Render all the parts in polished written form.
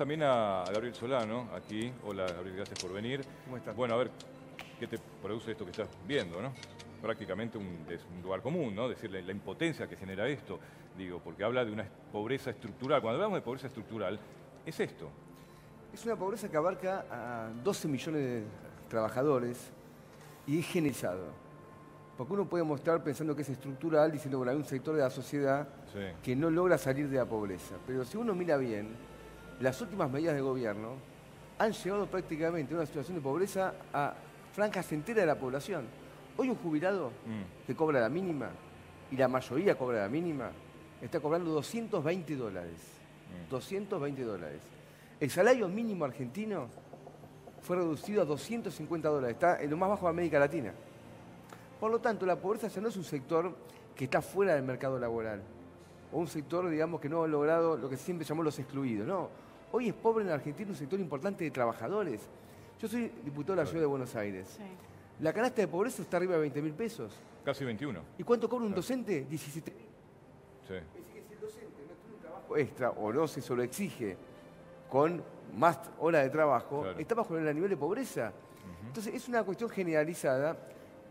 también a Gabriel Solano, aquí. Hola, Gabriel, gracias por venir. ¿Cómo estás? Bueno, a ver, ¿qué te produce esto que estás viendo, no? Prácticamente es un lugar común, ¿no? Decirle la impotencia que genera esto, digo, porque habla de una pobreza estructural. Cuando hablamos de pobreza estructural, es esto. Es una pobreza que abarca a 12 millones de trabajadores y es generalizado. Porque uno puede mostrar pensando que es estructural, diciendo que hay un sector de la sociedad que no logra salir de la pobreza. Pero si uno mira bien, las últimas medidas de gobierno han llevado prácticamente a una situación de pobreza a franjas enteras de la población. Hoy un jubilado que cobra la mínima, y la mayoría cobra la mínima, está cobrando $220. $220. El salario mínimo argentino fue reducido a $250. Está en lo más bajo de América Latina. Por lo tanto, la pobreza ya no es un sector que está fuera del mercado laboral, o un sector, digamos, que no ha logrado lo que siempre llamó los excluidos. No, hoy es pobre en Argentina un sector importante de trabajadores. Yo soy diputado de la Ciudad de Buenos Aires. Sí. La canasta de pobreza está arriba de 20.000 pesos. Casi 21. ¿Y cuánto cobra un docente? 17.000. Sí. Es decir, que si el docente no tiene un trabajo extra o no se sobreexige con más horas de trabajo, está bajo el nivel de pobreza. Entonces, es una cuestión generalizada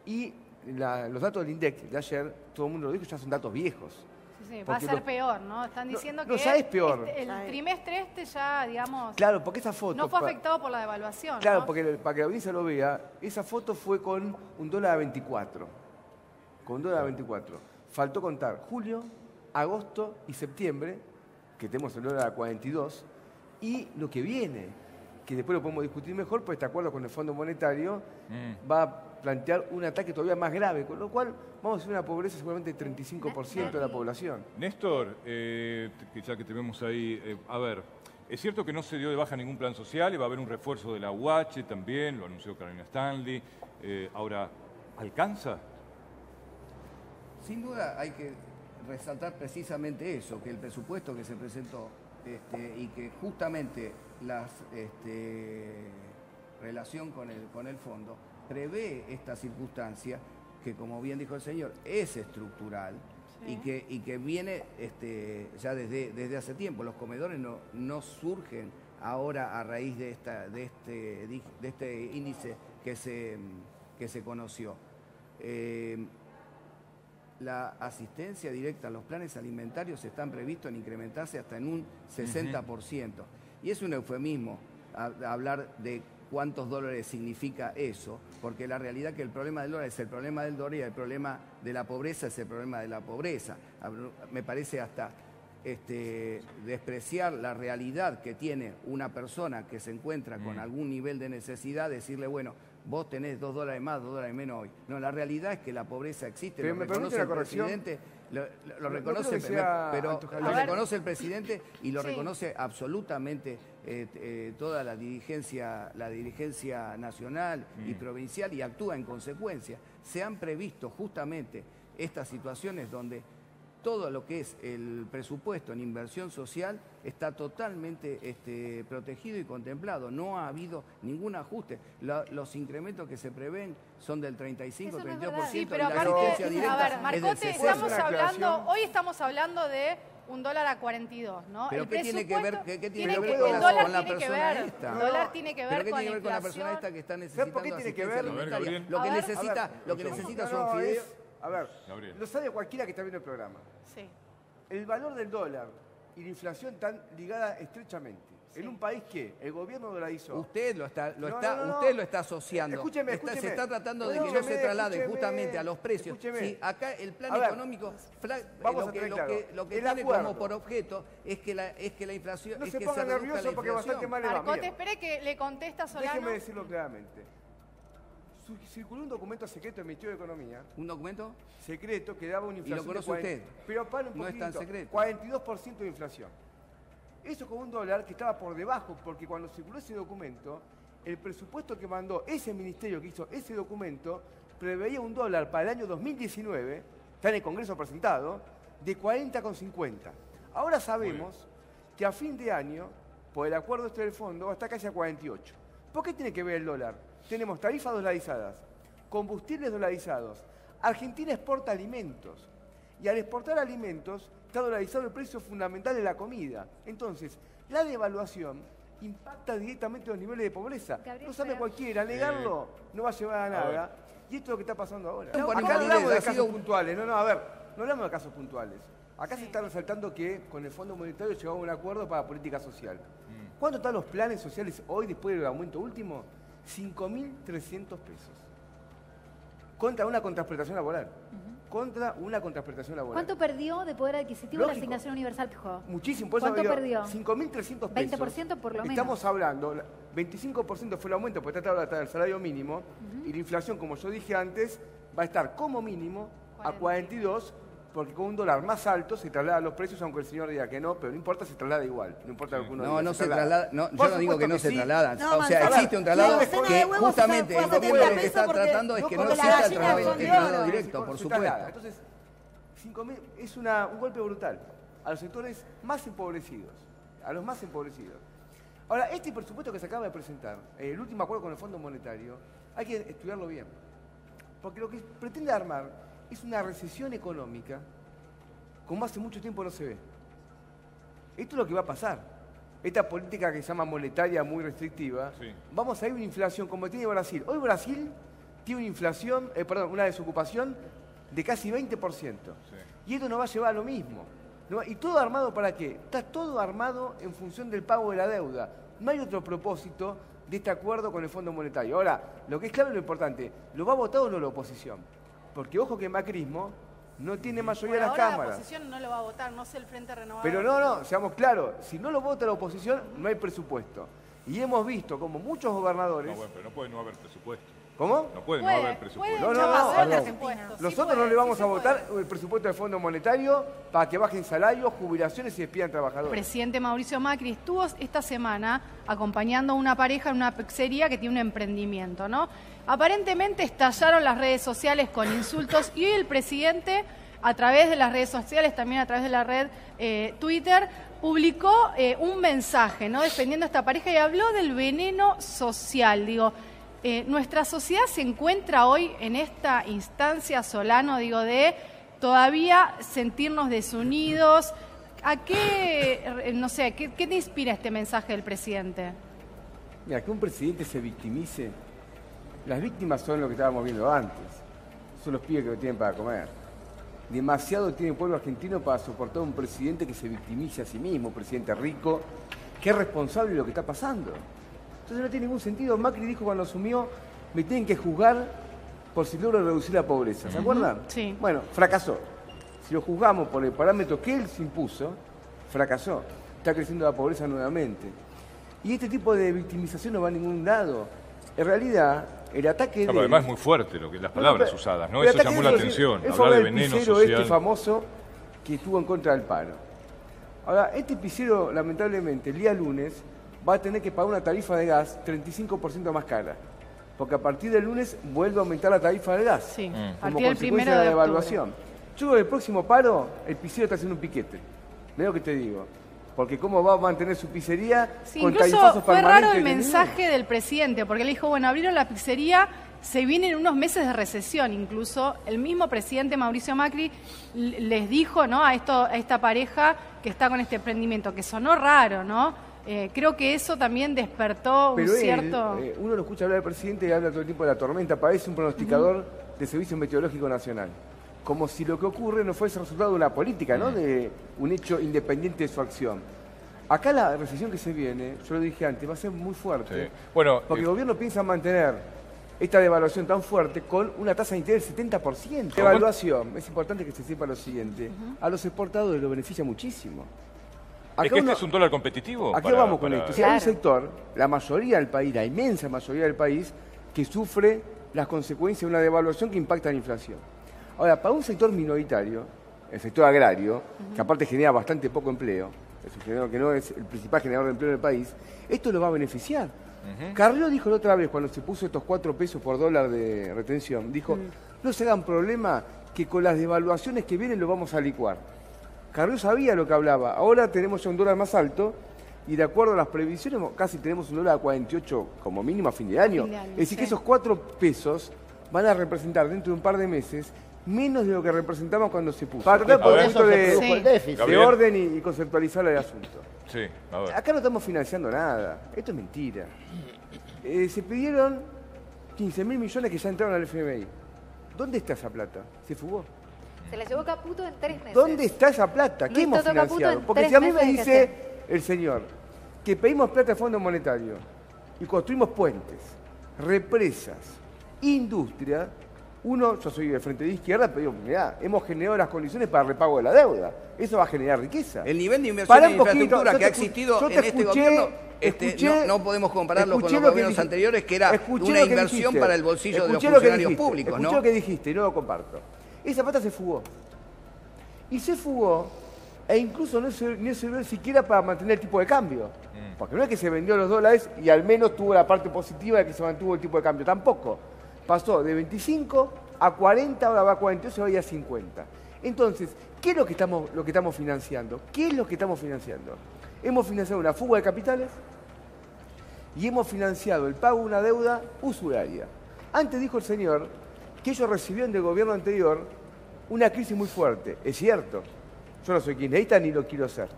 y los datos del INDEC de ayer, todo el mundo lo dijo, ya son datos viejos. Sí, va a ser peor, ¿no? Están diciendo que ya es peor. El trimestre ya, digamos, claro, porque esa foto no fue afectado por la devaluación. Claro, ¿no? porque para que la audiencia lo vea, esa foto fue con un dólar a 24. Con un dólar a 24. Faltó contar julio, agosto y septiembre, que tenemos el dólar a 42, y lo que viene, que después lo podemos discutir mejor, pues este acuerdo con el Fondo Monetario va a plantear un ataque todavía más grave, con lo cual vamos a tener una pobreza seguramente del 35% de la población. Néstor, ya que te vemos ahí, a ver, es cierto que no se dio de baja ningún plan social y va a haber un refuerzo de la UH también, lo anunció Carolina Stanley. Ahora, ¿alcanza? Sin duda hay que resaltar precisamente eso, que el presupuesto que se presentó y que justamente la relación con el fondo prevé esta circunstancia que, como bien dijo el señor, es estructural y que viene ya desde hace tiempo. Los comedores no surgen ahora a raíz de este índice que se conoció. La asistencia directa a los planes alimentarios están previstos en incrementarse hasta en un 60%. Y es un eufemismo hablar de cuántos dólares significa eso, porque la realidad es que el problema del dólar es el problema del dólar y el problema de la pobreza es el problema de la pobreza. Me parece hasta despreciar la realidad que tiene una persona que se encuentra con algún nivel de necesidad, decirle, bueno, vos tenés $2 más, $2 menos hoy. No, la realidad es que la pobreza existe, pero lo reconoce el presidente, lo reconoce, pero lo reconoce el presidente y lo reconoce absolutamente toda la dirigencia nacional y provincial y actúa en consecuencia. Se han previsto justamente estas situaciones donde todo lo que es el presupuesto en inversión social está totalmente protegido y contemplado. No ha habido ningún ajuste. Los incrementos que se prevén son del 35, 32%. Sí, pero y la aparte, asistencia directa a ver, Marcote, es del 60%. hoy estamos hablando de un dólar a 42, ¿no? ¿Pero qué tiene que ver, con la persona esta? El dólar tiene que ver ¿Pero qué con tiene que ver con la persona esta que está necesitando ¿Por qué tiene que ver? alimentaria? Lo que necesita son fideos. A ver, lo sabe cualquiera que está viendo el programa. Sí. El valor del dólar y la inflación están ligadas estrechamente. Sí. En un país que el gobierno dolarizó. Usted lo está asociando. Escúcheme. Se está tratando de que no se traslade justamente a los precios. Sí, acá el plan económico, lo que tiene como por objeto es que la inflación... No se ponga nervioso porque bastante mal le va. Marcote, espere que le contesta Solano. Déjeme decirlo claramente. Circuló un documento secreto del Ministerio de Economía. ¿Un documento? Secreto que daba una inflación. ¿Y lo conoce usted? Pero para un poquito, no es tan secreto. 42% de inflación. Eso con un dólar que estaba por debajo, porque cuando circuló ese documento, el presupuesto que mandó ese ministerio que hizo ese documento preveía un dólar para el año 2019, está en el Congreso presentado, de 40,50. Ahora sabemos que a fin de año, por el acuerdo del fondo, va a estar casi a 48. ¿Por qué tiene que ver el dólar? Tenemos tarifas dolarizadas, combustibles dolarizados. Argentina exporta alimentos y al exportar alimentos está dolarizado el precio fundamental de la comida. Entonces, La devaluación impacta directamente los niveles de pobreza. Gabriel, No sabe cualquiera, negarlo no va a llevar a nada. Y esto es lo que está pasando ahora. No, Acá no hablamos de casos puntuales, no, a ver, no hablamos de casos puntuales. Acá se está resaltando que con el Fondo Monetario llegamos a un acuerdo para política social. ¿Cuánto están los planes sociales hoy después del aumento último? 5.300 pesos. Contra una contraprestación laboral. Contra una contraprestación laboral. ¿Cuánto perdió de poder adquisitivo la asignación universal? Muchísimo. ¿Cuánto perdió? 5.300 pesos. 20% por lo menos. Estamos hablando, 25% fue el aumento, porque está hasta el salario mínimo, y la inflación, como yo dije antes, va a estar como mínimo a 42, porque con un dólar más alto se trasladan los precios, aunque el señor diga que no, pero no importa, se traslada igual. No importa lo que uno diga. No se traslada. No, yo no digo que no se trasladan. No, o sea, existe un traslado que justamente el gobierno lo que está tratando es que no exista el traslado directo, por supuesto. Entonces, 5.000 es un golpe brutal a los sectores más empobrecidos, a los más empobrecidos. Ahora, este presupuesto que se acaba de presentar, el último acuerdo con el Fondo Monetario, hay que estudiarlo bien. Porque lo que pretende armar es una recesión económica como hace mucho tiempo no se ve. Esto es lo que va a pasar. Esta política que se llama monetaria muy restrictiva, vamos a ir a una inflación como tiene Brasil. Hoy Brasil tiene una inflación, una desocupación de casi 20%. Y esto nos va a llevar a lo mismo. ¿Y todo armado para qué? Está todo armado en función del pago de la deuda. No hay otro propósito de este acuerdo con el Fondo Monetario. Ahora, lo que es claro y lo importante, ¿lo va a votar o no la oposición? Porque ojo que el macrismo no tiene mayoría en las cámaras. La oposición no lo va a votar, no sé el Frente Renovador. Pero no, seamos claros, si no lo vota la oposición, no hay presupuesto. Y hemos visto como muchos gobernadores... No, bueno, pero no puede no haber presupuesto. ¿Cómo? No puede no haber presupuesto. Nosotros no le vamos a votar el presupuesto del Fondo Monetario para que bajen salarios, jubilaciones y despidan trabajadores. El presidente Mauricio Macri estuvo esta semana acompañando a una pareja en una pizzería que tiene un emprendimiento, ¿no? Aparentemente estallaron las redes sociales con insultos y hoy el presidente, a través de las redes sociales, también a través de la red Twitter, publicó un mensaje, ¿no? Defendiendo a esta pareja y habló del veneno social. Digo, nuestra sociedad se encuentra hoy en esta instancia, Solano, de todavía sentirnos desunidos. ¿A qué, no sé, qué te inspira este mensaje del presidente? Mira, que un presidente se victimice. Las víctimas son lo que estábamos viendo antes. Son los pibes que no tienen para comer. Demasiado tiene el pueblo argentino para soportar un presidente que se victimice a sí mismo, un presidente rico, que es responsable de lo que está pasando. Entonces no tiene ningún sentido. Macri dijo cuando asumió, me tienen que juzgar por si logro reducir la pobreza. ¿Se acuerdan? Sí. Bueno, fracasó. Si lo juzgamos por el parámetro que él se impuso, fracasó. Está creciendo la pobreza nuevamente. Y este tipo de victimización no va a ningún lado. En realidad, el ataque de... Además es muy fuerte las palabras usadas, ¿no? Eso llamó la atención, hablar de veneno social. Este famoso que estuvo en contra del paro. Ahora, este pisero, lamentablemente, el día lunes va a tener que pagar una tarifa de gas 35% más cara. Porque a partir del lunes vuelve a aumentar la tarifa del gas. Sí, como consecuencia de la devaluación. Yo creo que el próximo paro, el pisero está haciendo un piquete. Veo lo que te digo. Porque cómo va a mantener su pizzería con tarifazos permanentes. Fue raro el mensaje del presidente, porque le dijo, bueno, abrieron la pizzería, se vienen unos meses de recesión. Incluso el mismo presidente Mauricio Macri les dijo, ¿no?, a esta pareja que está con este emprendimiento, que sonó raro, ¿no? Creo que eso también despertó un cierto... uno lo escucha hablar del presidente y habla todo el tiempo de la tormenta, parece un pronosticador del Servicio Meteorológico Nacional. Como si lo que ocurre no fuese resultado de una política, ¿no?, de un hecho independiente de su acción. Acá la recesión que se viene, yo lo dije antes, va a ser muy fuerte. Sí. Bueno, porque el gobierno piensa mantener esta devaluación tan fuerte con una tasa de interés del 70%. La devaluación, es importante que se sepa lo siguiente, a los exportadores lo beneficia muchísimo. ¿Es que este es un dólar competitivo? ¿A qué vamos con esto? Si hay un sector, la mayoría del país, la inmensa mayoría del país, que sufre las consecuencias de una devaluación que impacta en la inflación. Ahora, para un sector minoritario, el sector agrario, que aparte genera bastante poco empleo, es un generador que no es el principal generador de empleo del país, esto lo va a beneficiar. Carrió dijo la otra vez, cuando se puso estos 4 pesos por dólar de retención, dijo, no se hagan problema que con las devaluaciones que vienen lo vamos a licuar. Carrió sabía lo que hablaba. Ahora tenemos ya un dólar más alto y de acuerdo a las previsiones casi tenemos un dólar a 48 como mínimo a fin de año. Es decir, que esos 4 pesos van a representar dentro de un par de meses menos de lo que representamos cuando se puso. Para tratar por un punto de orden y conceptualizar el asunto. Sí, a ver. Acá no estamos financiando nada. Esto es mentira. Se pidieron 15.000 millones que ya entraron al FMI. ¿Dónde está esa plata? ¿Se fugó? Se la llevó Caputo en 3 meses. ¿Dónde está esa plata? ¿Qué hemos financiado? Porque si a mí me dice el señor que pedimos plata de Fondo Monetario y construimos puentes, represas, industria, yo soy del Frente de Izquierda, pero digo, mirá, hemos generado las condiciones para el repago de la deuda. Eso va a generar riqueza. El nivel de inversión en infraestructura que ha existido en este gobierno, no podemos compararlo con los gobiernos anteriores, que era una inversión para el bolsillo de los funcionarios públicos, ¿no? Escuché lo que dijiste y no lo comparto. Esa plata se fugó. Y se fugó, e incluso no sirvió siquiera para mantener el tipo de cambio. Porque no es que se vendió los dólares y al menos tuvo la parte positiva de que se mantuvo el tipo de cambio. Tampoco. Pasó de 25 a 40, ahora va a 48, ahora va a 50. Entonces, ¿qué es lo que estamos financiando? ¿Qué es lo que estamos financiando? Hemos financiado una fuga de capitales y hemos financiado el pago de una deuda usuraria. Antes dijo el señor que ellos recibieron del gobierno anterior una crisis muy fuerte. Es cierto, yo no soy kirchnerista ni lo quiero ser.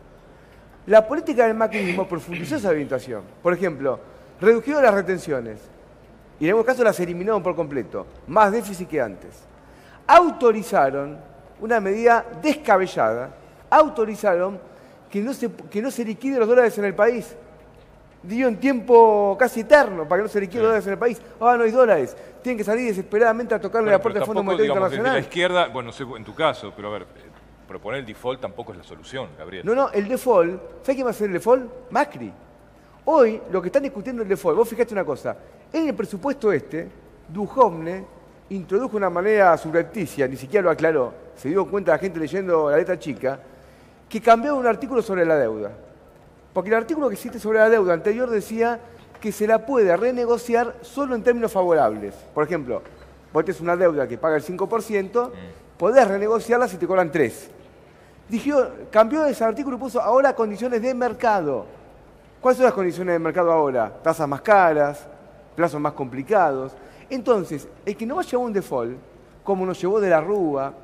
La política del macrismo profundizó esa orientación. Por ejemplo, redujeron las retenciones y en algunos casos las eliminaron por completo, más déficit que antes. Autorizaron una medida descabellada, autorizaron que no se liquiden los dólares en el país. Dio un tiempo casi eterno para que no se liquiden los dólares en el país. Ahora no hay dólares. Tienen que salir desesperadamente a tocarle la puerta del Fondo Monetario Internacional. De la izquierda, bueno, no sé en tu caso, pero a ver, proponer el default tampoco es la solución, Gabriel. No, el default, ¿sabes quién va a hacer el default? Macri. Hoy, lo que están discutiendo el default, vos fijate una cosa, en el presupuesto Duhovne introdujo de una manera subrepticia, ni siquiera lo aclaró, se dio cuenta la gente leyendo la letra chica, que cambió un artículo sobre la deuda. Porque el artículo que existe sobre la deuda anterior decía que se la puede renegociar solo en términos favorables. Por ejemplo, vos tenés una deuda que paga el 5%, podés renegociarla si te cobran 3%. Cambió ese artículo y puso ahora condiciones de mercado. ¿Cuáles son las condiciones de mercado ahora? Tasas más caras, plazos más complicados. Entonces, el que no va a llevar un default, como nos llevó de la Rúa,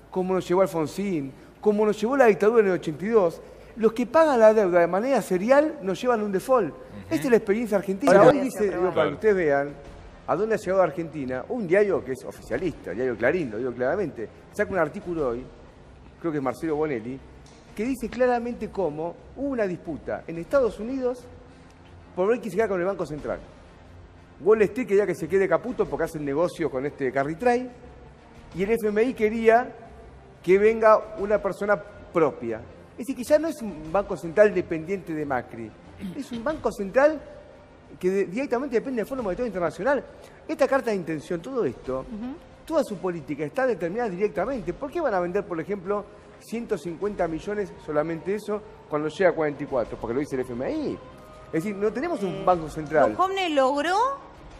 como nos llevó Alfonsín, como nos llevó la dictadura en el 82, los que pagan la deuda de manera serial nos llevan un default. Esta es la experiencia argentina. Ahora, hoy dice, para que ustedes vean a dónde ha llegado Argentina, un diario que es oficialista, el diario Clarín, lo digo claramente, saca un artículo hoy, creo que es Marcelo Bonelli, que dice claramente cómo hubo una disputa en Estados Unidos por ver quién se queda con el Banco Central. Wall Street quería que se quede Caputo porque hace el negocio con este carry trade, y el FMI quería que venga una persona propia. Es decir, que ya no es un Banco Central dependiente de Macri, es un Banco Central que directamente depende del Fondo Monetario Internacional. Esta carta de intención, todo esto, toda su política está determinada directamente. ¿Por qué van a vender, por ejemplo, 150 millones, solamente eso, cuando llega a 44? Porque lo dice el FMI. Es decir, no tenemos un banco central. Duhovne logró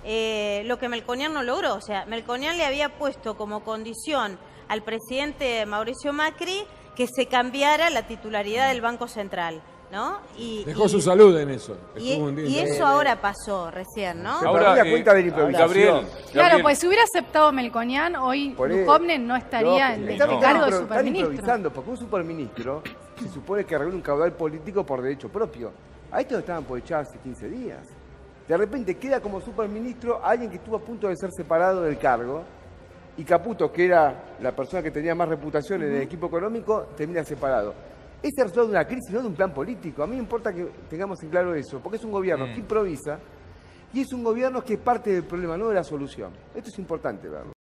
lo que Melconian no logró. O sea, Melconian le había puesto como condición al presidente Mauricio Macri que se cambiara la titularidad del Banco Central, ¿no? Dejó su salud en eso. Y eso ahora pasó recién, ¿no? Ahora la cuenta de la improvisación. Claro, pues si hubiera aceptado Melconian, hoy Duhovne no estaría en el cargo de superministro. Están improvisando, porque un superministro se supone que regula un caudal político por derecho propio. A esto lo estaban por echar hace 15 días. De repente queda como superministro alguien que estuvo a punto de ser separado del cargo, y Caputo, que era la persona que tenía más reputación en el equipo económico, termina separado. Es el resultado de una crisis, no de un plan político. A mí me importa que tengamos en claro eso, porque es un gobierno que improvisa y es un gobierno que es parte del problema, no de la solución. Esto es importante verlo.